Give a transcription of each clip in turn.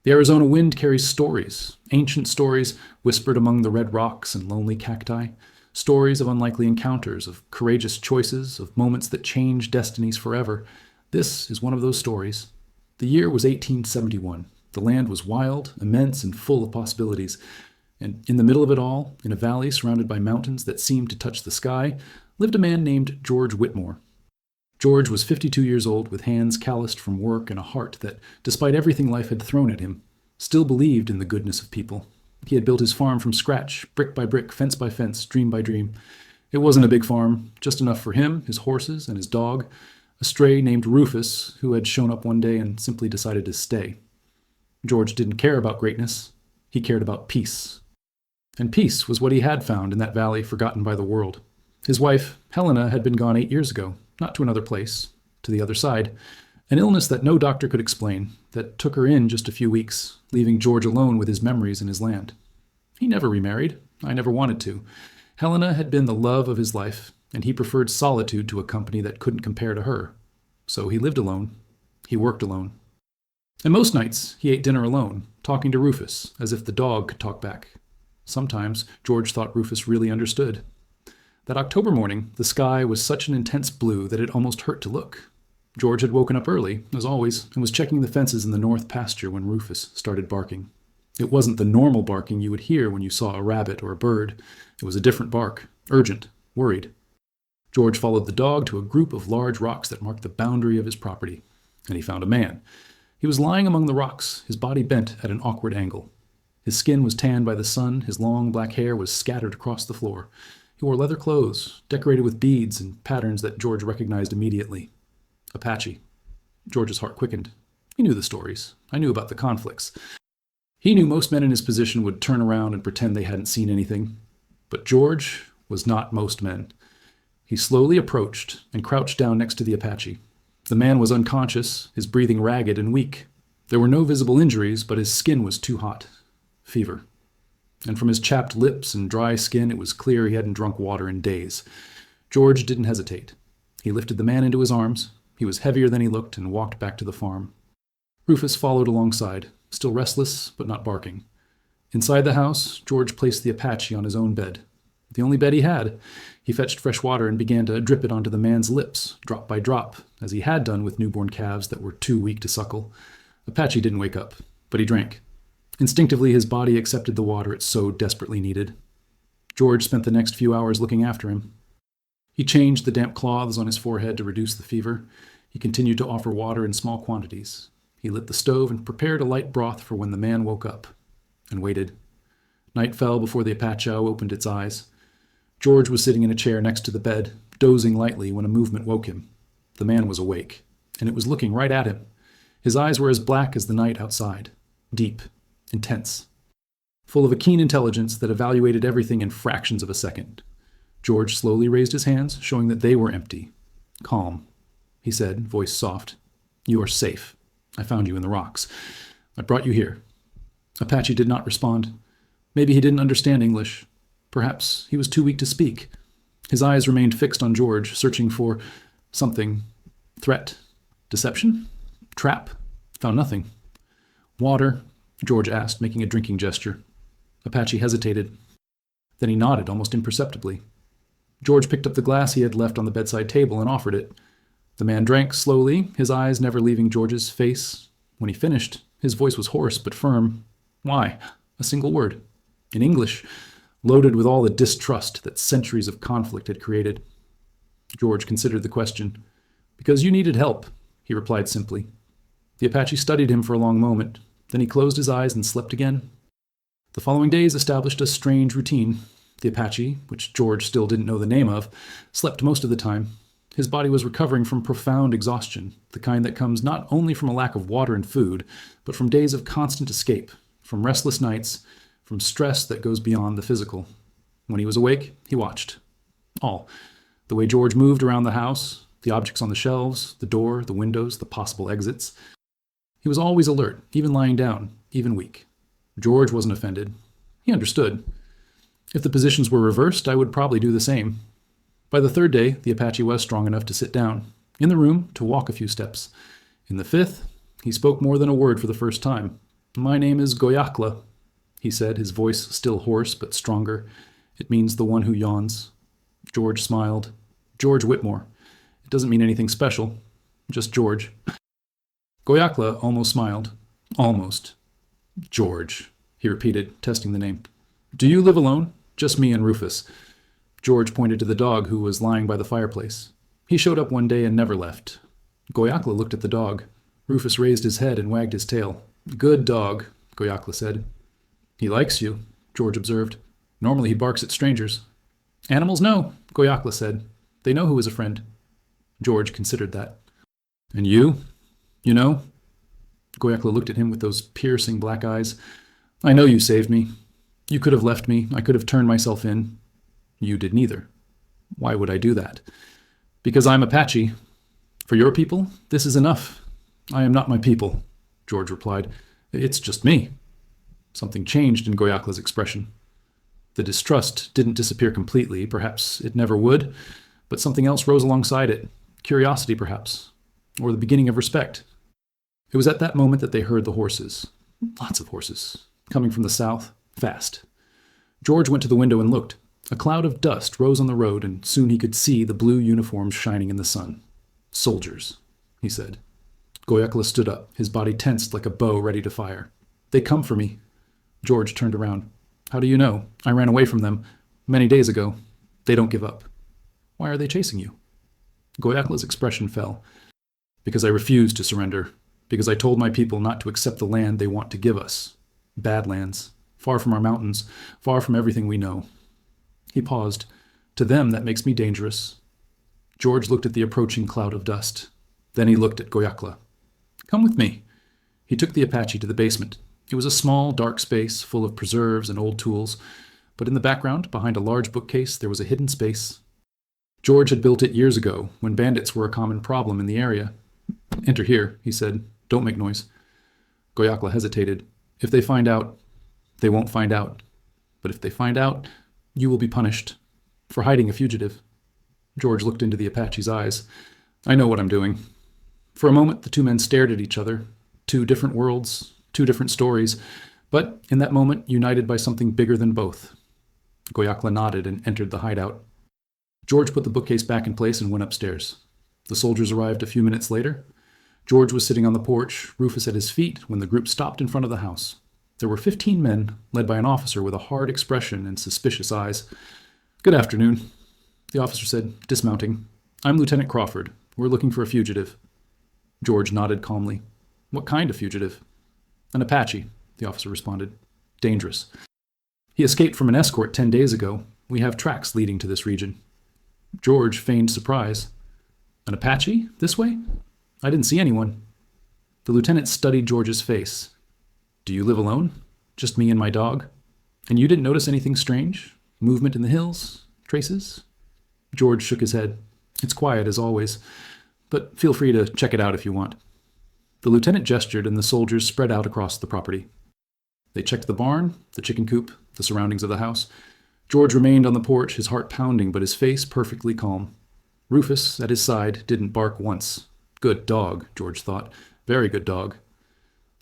The Arizona wind carries stories, ancient stories whispered among the red rocks and lonely cacti, stories of unlikely encounters, of courageous choices, of moments that change destinies forever. This is one of those stories. The year was 1871. The land was wild, immense, and full of possibilities. And in the middle of it all, in a valley surrounded by mountains that seemed to touch the sky, lived a man named George Whitmore. George was 52 years old, with hands calloused from work and a heart that, despite everything life had thrown at him, still believed in the goodness of people. He had built his farm from scratch, brick by brick, fence by fence, dream by dream. It wasn't a big farm, just enough for him, his horses, and his dog, a stray named Rufus, who had shown up one day and simply decided to stay. George didn't care about greatness. He cared about peace. And peace was what he had found in that valley forgotten by the world. His wife, Helena, had been gone 8 years ago, not to another place, to the other side. An illness that no doctor could explain, that took her in just a few weeks, leaving George alone with his memories and his land. He never remarried. I never wanted to. Helena had been the love of his life, and he preferred solitude to a company that couldn't compare to her. So he lived alone. He worked alone. And most nights, he ate dinner alone, talking to Rufus, as if the dog could talk back. Sometimes, George thought Rufus really understood. That October morning, the sky was such an intense blue that it almost hurt to look. George had woken up early, as always, and was checking the fences in the north pasture when Rufus started barking. It wasn't the normal barking you would hear when you saw a rabbit or a bird. It was a different bark, urgent, worried. George followed the dog to a group of large rocks that marked the boundary of his property, and he found a man. He was lying among the rocks, his body bent at an awkward angle. His skin was tanned by the sun, his long black hair was scattered across the floor. He wore leather clothes, decorated with beads and patterns that George recognized immediately. Apache. George's heart quickened. He knew the stories. I knew about the conflicts. He knew most men in his position would turn around and pretend they hadn't seen anything. But George was not most men. He slowly approached and crouched down next to the Apache. The man was unconscious, his breathing ragged and weak. There were no visible injuries, but his skin was too hot. Fever. And from his chapped lips and dry skin, it was clear he hadn't drunk water in days. George didn't hesitate. He lifted the man into his arms. He was heavier than he looked and walked back to the farm. Rufus followed alongside, still restless but not barking. Inside the house, George placed the Apache on his own bed. The only bed he had. He fetched fresh water and began to drip it onto the man's lips, drop by drop, as he had done with newborn calves that were too weak to suckle. Apache didn't wake up, but he drank. Instinctively, his body accepted the water it so desperately needed. George spent the next few hours looking after him. He changed the damp cloths on his forehead to reduce the fever. He continued to offer water in small quantities. He lit the stove and prepared a light broth for when the man woke up, and waited. Night fell before the Apache opened its eyes. George was sitting in a chair next to the bed, dozing lightly when a movement woke him. The man was awake, and it was looking right at him. His eyes were as black as the night outside, deep, intense, full of a keen intelligence that evaluated everything in fractions of a second. George slowly raised his hands, showing that they were empty. Calm, he said, voice soft. You are safe. I found you in the rocks. I brought you here. Apache did not respond. Maybe he didn't understand English. Perhaps he was too weak to speak. His eyes remained fixed on George, searching for something. Threat? Deception? Trap? Found nothing. Water? George asked, making a drinking gesture. Apache hesitated. Then he nodded, almost imperceptibly. George picked up the glass he had left on the bedside table and offered it. The man drank slowly, his eyes never leaving George's face. When he finished, his voice was hoarse but firm. Why? A single word. In English, loaded with all the distrust that centuries of conflict had created. George considered the question. Because you needed help, he replied simply. The Apache studied him for a long moment. Then he closed his eyes and slept again. The following days established a strange routine. The Apache, which George still didn't know the name of, slept most of the time. His body was recovering from profound exhaustion, the kind that comes not only from a lack of water and food, but from days of constant escape, from restless nights, from stress that goes beyond the physical. When he was awake, he watched. All. The way George moved around the house, the objects on the shelves, the door, the windows, the possible exits. He was always alert, even lying down, even weak. George wasn't offended. He understood. If the positions were reversed, I would probably do the same. By the third day, the Apache was strong enough to sit down, in the room, to walk a few steps. In the fifth, he spoke more than a word for the first time. My name is Goyakla, he said, his voice still hoarse but stronger. It means the one who yawns. George smiled. George Whitmore. It doesn't mean anything special. Just George. Goyakla almost smiled. Almost. George, he repeated, testing the name. Do you live alone? Just me and Rufus. George pointed to the dog who was lying by the fireplace. He showed up one day and never left. Goyakla looked at the dog. Rufus raised his head and wagged his tail. Good dog, Goyakla said. He likes you, George observed. Normally he barks at strangers. Animals know, Goyakla said. They know who is a friend. George considered that. And you? You know? Goyakla looked at him with those piercing black eyes. I know you saved me. You could have left me. I could have turned myself in. You did neither. Why would I do that? Because I'm Apache. For your people, this is enough. I am not my people, George replied. It's just me. Something changed in Goyakla's expression. The distrust didn't disappear completely. Perhaps it never would, but something else rose alongside it. Curiosity, perhaps, or the beginning of respect. It was at that moment that they heard the horses. Lots of horses, coming from the south, fast. George went to the window and looked. A cloud of dust rose on the road, and soon he could see the blue uniforms shining in the sun. Soldiers, he said. Goyakla stood up, his body tensed like a bow ready to fire. They come for me. George turned around. How do you know? I ran away from them many days ago. They don't give up. Why are they chasing you? Goyakla's expression fell. Because I refused to surrender. Because I told my people not to accept the land they want to give us. Badlands, far from our mountains, far from everything we know. He paused. To them, that makes me dangerous. George looked at the approaching cloud of dust. Then he looked at Goyakla. Come with me. He took the Apache to the basement. It was a small, dark space full of preserves and old tools, but in the background, behind a large bookcase, there was a hidden space. George had built it years ago, when bandits were a common problem in the area. Enter here, he said. Don't make noise. Goyakla hesitated. If they find out, they won't find out. But if they find out, you will be punished for hiding a fugitive. George looked into the Apache's eyes. I know what I'm doing. For a moment, the two men stared at each other. Two different worlds, two different stories, but in that moment, united by something bigger than both. Goyakla nodded and entered the hideout. George put the bookcase back in place and went upstairs. The soldiers arrived a few minutes later. George was sitting on the porch, Rufus at his feet, when the group stopped in front of the house. There were 15 men, led by an officer with a hard expression and suspicious eyes. Good afternoon, the officer said, dismounting. I'm Lieutenant Crawford. We're looking for a fugitive. George nodded calmly. What kind of fugitive? An Apache, the officer responded. Dangerous. He escaped from an escort 10 days ago. We have tracks leading to this region. George feigned surprise. An Apache? This way? I didn't see anyone. The lieutenant studied George's face. Do you live alone? Just me and my dog? And you didn't notice anything strange? Movement in the hills? Traces? George shook his head. It's quiet as always, but feel free to check it out if you want. The lieutenant gestured and the soldiers spread out across the property. They checked the barn, the chicken coop, the surroundings of the house. George remained on the porch, his heart pounding, but his face perfectly calm. Rufus, at his side, didn't bark once. Good dog, George thought. Very good dog.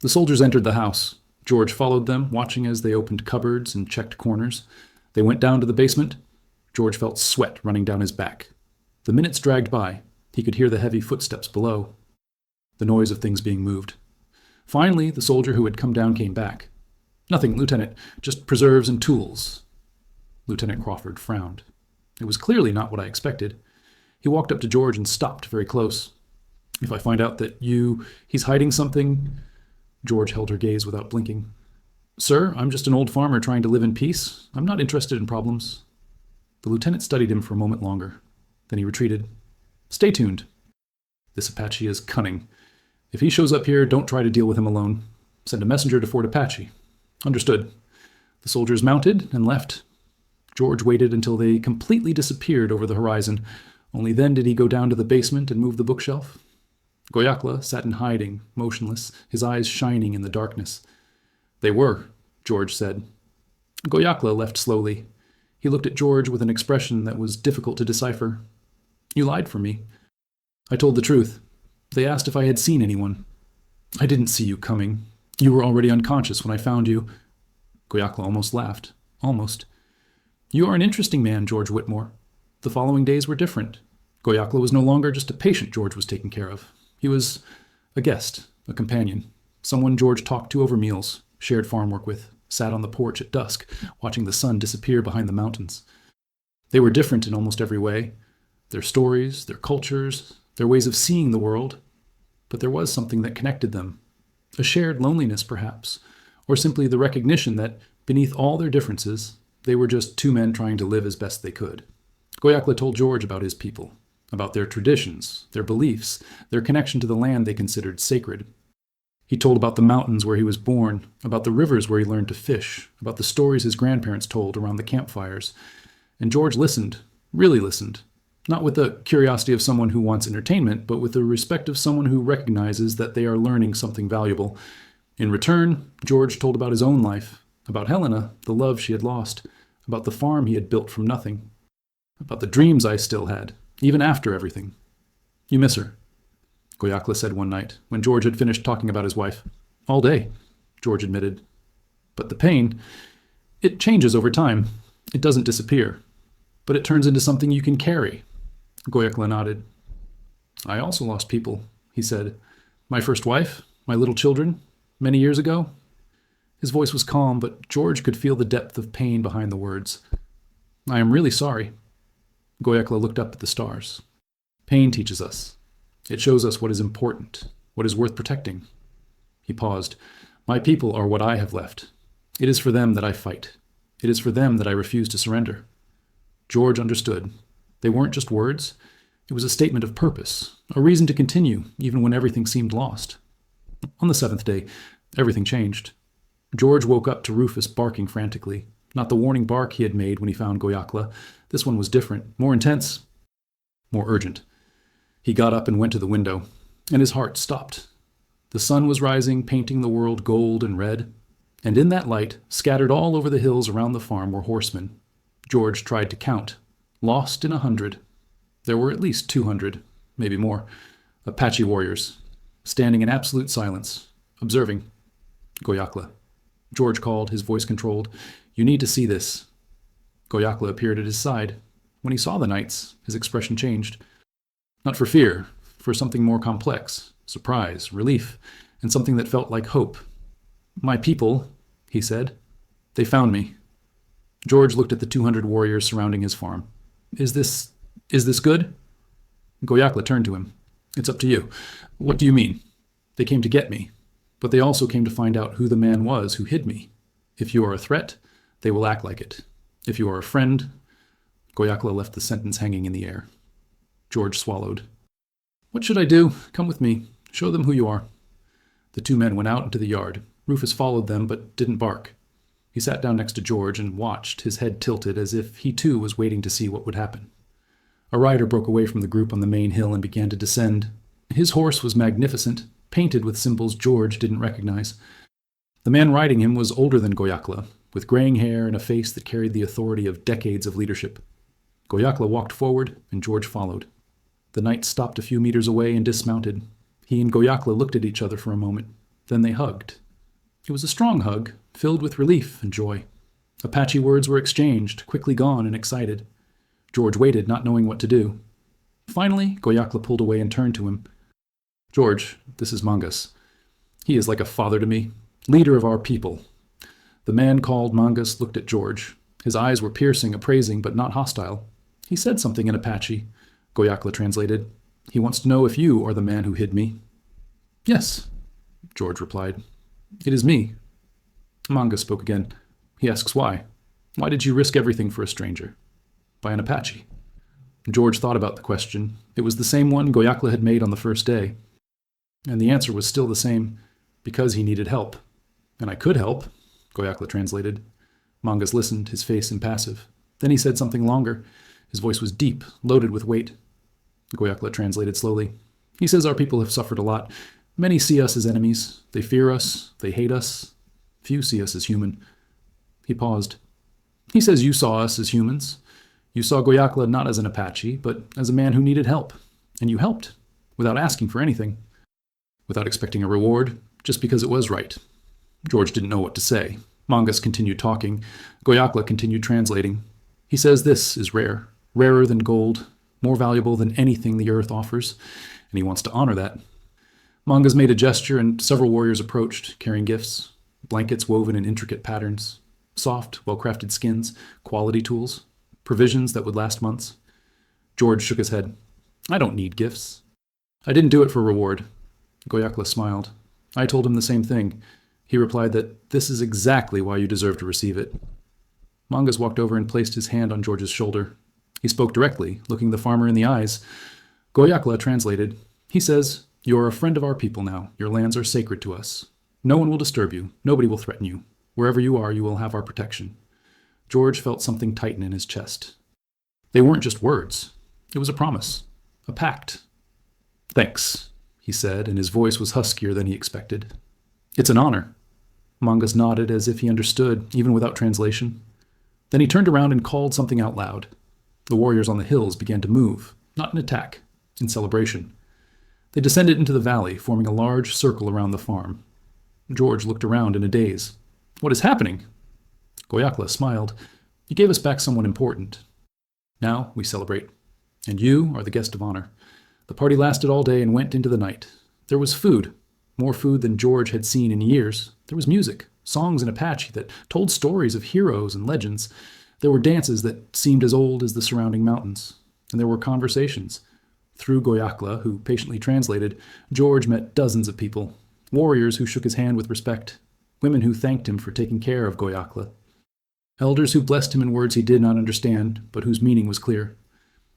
The soldiers entered the house. George followed them, watching as they opened cupboards and checked corners. They went down to the basement. George felt sweat running down his back. The minutes dragged by. He could hear the heavy footsteps below, the noise of things being moved. Finally, the soldier who had come down came back. Nothing, Lieutenant, just preserves and tools. Lieutenant Crawford frowned. It was clearly not what I expected. He walked up to George and stopped very close. If I find out that he's hiding something... George held her gaze without blinking. Sir, I'm just an old farmer trying to live in peace. I'm not interested in problems. The lieutenant studied him for a moment longer. Then he retreated. Stay tuned. This Apache is cunning. If he shows up here, don't try to deal with him alone. Send a messenger to Fort Apache. Understood. The soldiers mounted and left. George waited until they completely disappeared over the horizon. Only then did he go down to the basement and move the bookshelf. Goyakla sat in hiding, motionless, his eyes shining in the darkness. They were, George said. Goyakla left slowly. He looked at George with an expression that was difficult to decipher. You lied for me. I told the truth. They asked if I had seen anyone. I didn't see you coming. You were already unconscious when I found you. Goyakla almost laughed. Almost. You are an interesting man, George Whitmore. The following days were different. Goyakla was no longer just a patient George was taking care of. He was a guest, a companion, someone George talked to over meals, shared farm work with, sat on the porch at dusk, watching the sun disappear behind the mountains. They were different in almost every way, their stories, their cultures, their ways of seeing the world, but there was something that connected them, a shared loneliness perhaps, or simply the recognition that beneath all their differences, they were just two men trying to live as best they could. Goyakla told George about his people, about their traditions, their beliefs, their connection to the land they considered sacred. He told about the mountains where he was born, about the rivers where he learned to fish, about the stories his grandparents told around the campfires. And George listened, really listened, not with the curiosity of someone who wants entertainment, but with the respect of someone who recognizes that they are learning something valuable. In return, George told about his own life, about Helena, the love she had lost, about the farm he had built from nothing, about the dreams I still had, even after everything. You miss her, Goyakla said one night, when George had finished talking about his wife. All day, George admitted. But the pain, it changes over time. It doesn't disappear. But it turns into something you can carry. Goyakla nodded. I also lost people, he said. My first wife, my little children, many years ago. His voice was calm, but George could feel the depth of pain behind the words. I am really sorry. Goyakla looked up at the stars. Pain teaches us. It shows us what is important, what is worth protecting. He paused. My people are what I have left. It is for them that I fight. It is for them that I refuse to surrender. George understood. They weren't just words. It was a statement of purpose, a reason to continue, even when everything seemed lost. On the seventh day, everything changed. George woke up to Rufus barking frantically. Not the warning bark he had made when he found Goyakla. This one was different, more intense, more urgent. He got up and went to the window, and his heart stopped. The sun was rising, painting the world gold and red, and in that light, scattered all over the hills around the farm, were horsemen. George tried to count. Lost in 100. There were at least 200, maybe more. Apache warriors, standing in absolute silence, observing. Goyakla. George called, his voice controlled. You need to see this. Goyakla appeared at his side. When he saw the knights, his expression changed. Not for fear, for something more complex, surprise, relief, and something that felt like hope. My people, he said. They found me. George looked at the 200 warriors surrounding his farm. Is this good? Goyakla turned to him. It's up to you. What do you mean? They came to get me, but they also came to find out who the man was who hid me. If you are a threat, they will act like it. If you are a friend... Goyakla left the sentence hanging in the air. George swallowed. What should I do? Come with me. Show them who you are. The two men went out into the yard. Rufus followed them, but didn't bark. He sat down next to George and watched, his head tilted as if he too was waiting to see what would happen. A rider broke away from the group on the main hill and began to descend. His horse was magnificent, painted with symbols George didn't recognize. The man riding him was older than Goyakla, with graying hair and a face that carried the authority of decades of leadership. Goyakla walked forward, and George followed. The knight stopped a few meters away and dismounted. He and Goyakla looked at each other for a moment. Then they hugged. It was a strong hug, filled with relief and joy. Apache words were exchanged, quickly gone and excited. George waited, not knowing what to do. Finally, Goyakla pulled away and turned to him. George, this is Mangas. He is like a father to me, leader of our people. The man called Mangas looked at George. His eyes were piercing, appraising, but not hostile. He said something in Apache. Goyakla translated. He wants to know if you are the man who hid me. Yes, George replied. It is me. Mangas spoke again. He asks why. Why did you risk everything for a stranger? By an Apache. George thought about the question. It was the same one Goyakla had made on the first day. And the answer was still the same, because he needed help. And I could help, Goyakla translated. Mangas listened, his face impassive. Then he said something longer. His voice was deep, loaded with weight. Goyakla translated slowly. He says our people have suffered a lot. Many see us as enemies. They fear us. They hate us. Few see us as human. He paused. He says you saw us as humans. You saw Goyakla not as an Apache, but as a man who needed help. And you helped, without asking for anything. Without expecting a reward, just because it was right. George didn't know what to say. Mongus continued talking. Goyakla continued translating. He says this is rare, rarer than gold, more valuable than anything the earth offers, and he wants to honor that. Mongus made a gesture, and several warriors approached, carrying gifts, blankets woven in intricate patterns, soft, well-crafted skins, quality tools, provisions that would last months. George shook his head. I don't need gifts. I didn't do it for reward. Goyakla smiled. I told him the same thing. He replied that this is exactly why you deserve to receive it. Mongus walked over and placed his hand on George's shoulder. He spoke directly, looking the farmer in the eyes. Goyakla translated. He says, you are a friend of our people now. Your lands are sacred to us. No one will disturb you. Nobody will threaten you. Wherever you are, you will have our protection. George felt something tighten in his chest. They weren't just words. It was a promise. A pact. Thanks, he said, and his voice was huskier than he expected. It's an honor. Mongus nodded as if he understood, even without translation. Then he turned around and called something out loud. The warriors on the hills began to move, not in attack, in celebration. They descended into the valley, forming a large circle around the farm. George looked around in a daze. What is happening? Goyakla smiled. You gave us back someone important. Now we celebrate. And you are the guest of honor. The party lasted all day and went into the night. There was food, more food than George had seen in years. There was music, songs in Apache that told stories of heroes and legends. There were dances that seemed as old as the surrounding mountains. And there were conversations. Through Goyakla, who patiently translated, George met dozens of people, warriors who shook his hand with respect, women who thanked him for taking care of Goyakla, elders who blessed him in words he did not understand, but whose meaning was clear.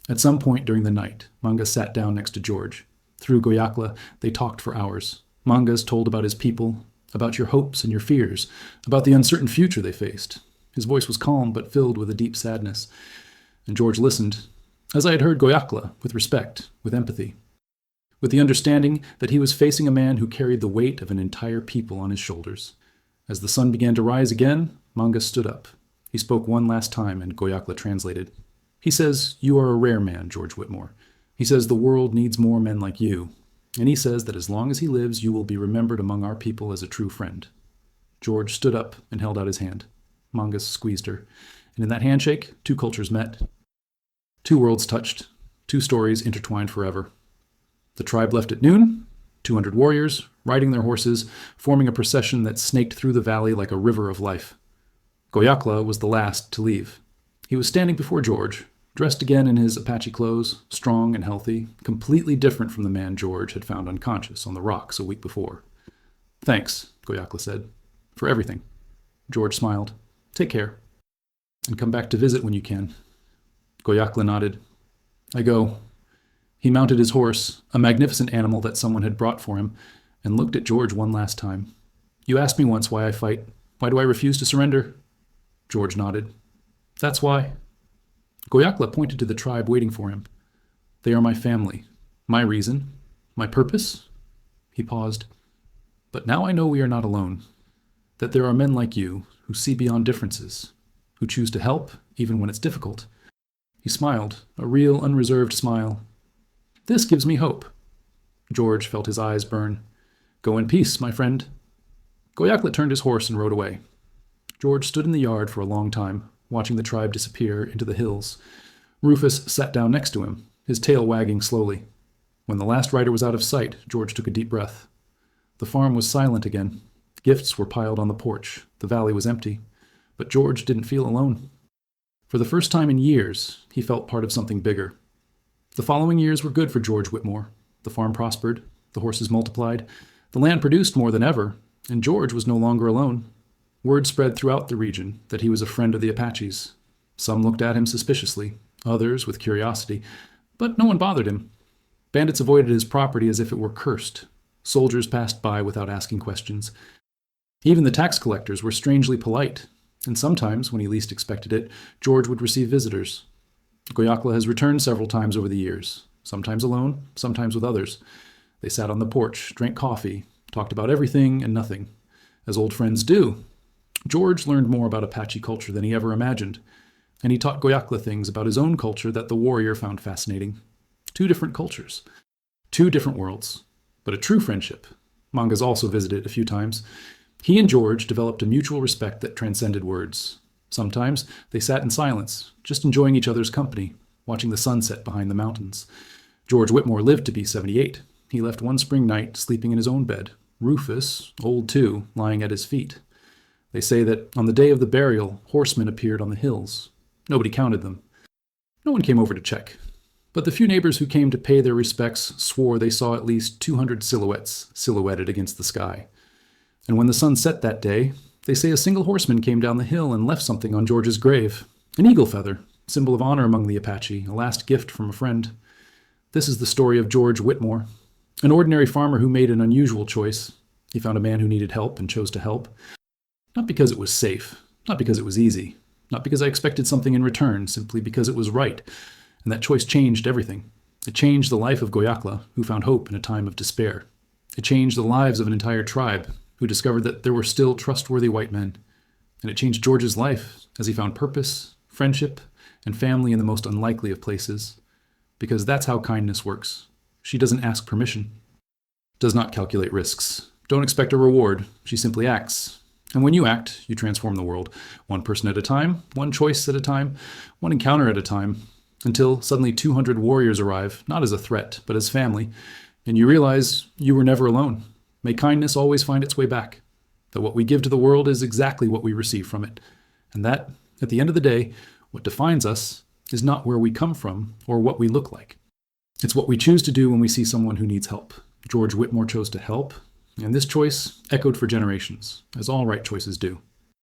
At some point during the night, Mongus sat down next to George. Through Goyakla, they talked for hours. Mongus told about his people, about your hopes and your fears, about the uncertain future they faced. His voice was calm but filled with a deep sadness. And George listened, as I had heard Goyakla, with respect, with empathy, with the understanding that he was facing a man who carried the weight of an entire people on his shoulders. As the sun began to rise again, Mongus stood up. He spoke one last time, and Goyakla translated. He says, you are a rare man, George Whitmore. He says the world needs more men like you. And he says that as long as he lives, you will be remembered among our people as a true friend. George stood up and held out his hand. Mongus squeezed her. And in that handshake, two cultures met. Two worlds touched. Two stories intertwined forever. The tribe left at noon, 200 warriors, riding their horses, forming a procession that snaked through the valley like a river of life. Goyakla was the last to leave. He was standing before George, dressed again in his Apache clothes, strong and healthy, completely different from the man George had found unconscious on the rocks a week before. Thanks, Goyakla said, for everything. George smiled. Take care. And come back to visit when you can. Goyakla nodded. I go. He mounted his horse, a magnificent animal that someone had brought for him, and looked at George one last time. You asked me once why I fight. Why do I refuse to surrender? George nodded. That's why. Goyakla pointed to the tribe waiting for him. They are my family. My reason. My purpose? He paused. But now I know we are not alone. That there are men like you who see beyond differences, who choose to help even when it's difficult. He smiled, a real, unreserved smile. This gives me hope. George felt his eyes burn. Go in peace, my friend. Goyakla turned his horse and rode away. George stood in the yard for a long time, watching the tribe disappear into the hills. Rufus sat down next to him, his tail wagging slowly. When the last rider was out of sight, George took a deep breath. The farm was silent again. Gifts were piled on the porch. The valley was empty. But George didn't feel alone. For the first time in years, he felt part of something bigger. The following years were good for George Whitmore. The farm prospered. The horses multiplied. The land produced more than ever. And George was no longer alone. Word spread throughout the region that he was a friend of the Apaches. Some looked at him suspiciously, others with curiosity, but no one bothered him. Bandits avoided his property as if it were cursed. Soldiers passed by without asking questions. Even the tax collectors were strangely polite, and sometimes, when he least expected it, George would receive visitors. Goyakla has returned several times over the years, sometimes alone, sometimes with others. They sat on the porch, drank coffee, talked about everything and nothing, as old friends do. George learned more about Apache culture than he ever imagined, and he taught Goyakla things about his own culture that the warrior found fascinating. Two different cultures, two different worlds, but a true friendship. Mongus also visited a few times. He and George developed a mutual respect that transcended words. Sometimes they sat in silence, just enjoying each other's company, watching the sunset behind the mountains. George Whitmore lived to be 78. He left one spring night sleeping in his own bed, Rufus, old too, lying at his feet. They say that on the day of the burial, horsemen appeared on the hills. Nobody counted them. No one came over to check. But the few neighbors who came to pay their respects swore they saw at least 200 silhouettes silhouetted against the sky. And when the sun set that day, they say a single horseman came down the hill and left something on George's grave. An eagle feather, symbol of honor among the Apache, a last gift from a friend. This is the story of George Whitmore, an ordinary farmer who made an unusual choice. He found a man who needed help and chose to help. Not because it was safe, not because it was easy, not because I expected something in return, simply because it was right. And that choice changed everything. It changed the life of Goyakla, who found hope in a time of despair. It changed the lives of an entire tribe, who discovered that there were still trustworthy white men. And it changed George's life as he found purpose, friendship, and family in the most unlikely of places. Because that's how kindness works. She doesn't ask permission, does not calculate risks, don't expect a reward. She simply acts. And when you act, you transform the world, one person at a time, one choice at a time, one encounter at a time, until suddenly 200 warriors arrive, not as a threat, but as family, and you realize you were never alone. May kindness always find its way back, that what we give to the world is exactly what we receive from it, and that, at the end of the day, what defines us is not where we come from or what we look like. It's what we choose to do when we see someone who needs help. George Whitmore chose to help, and this choice echoed for generations, as all right choices do.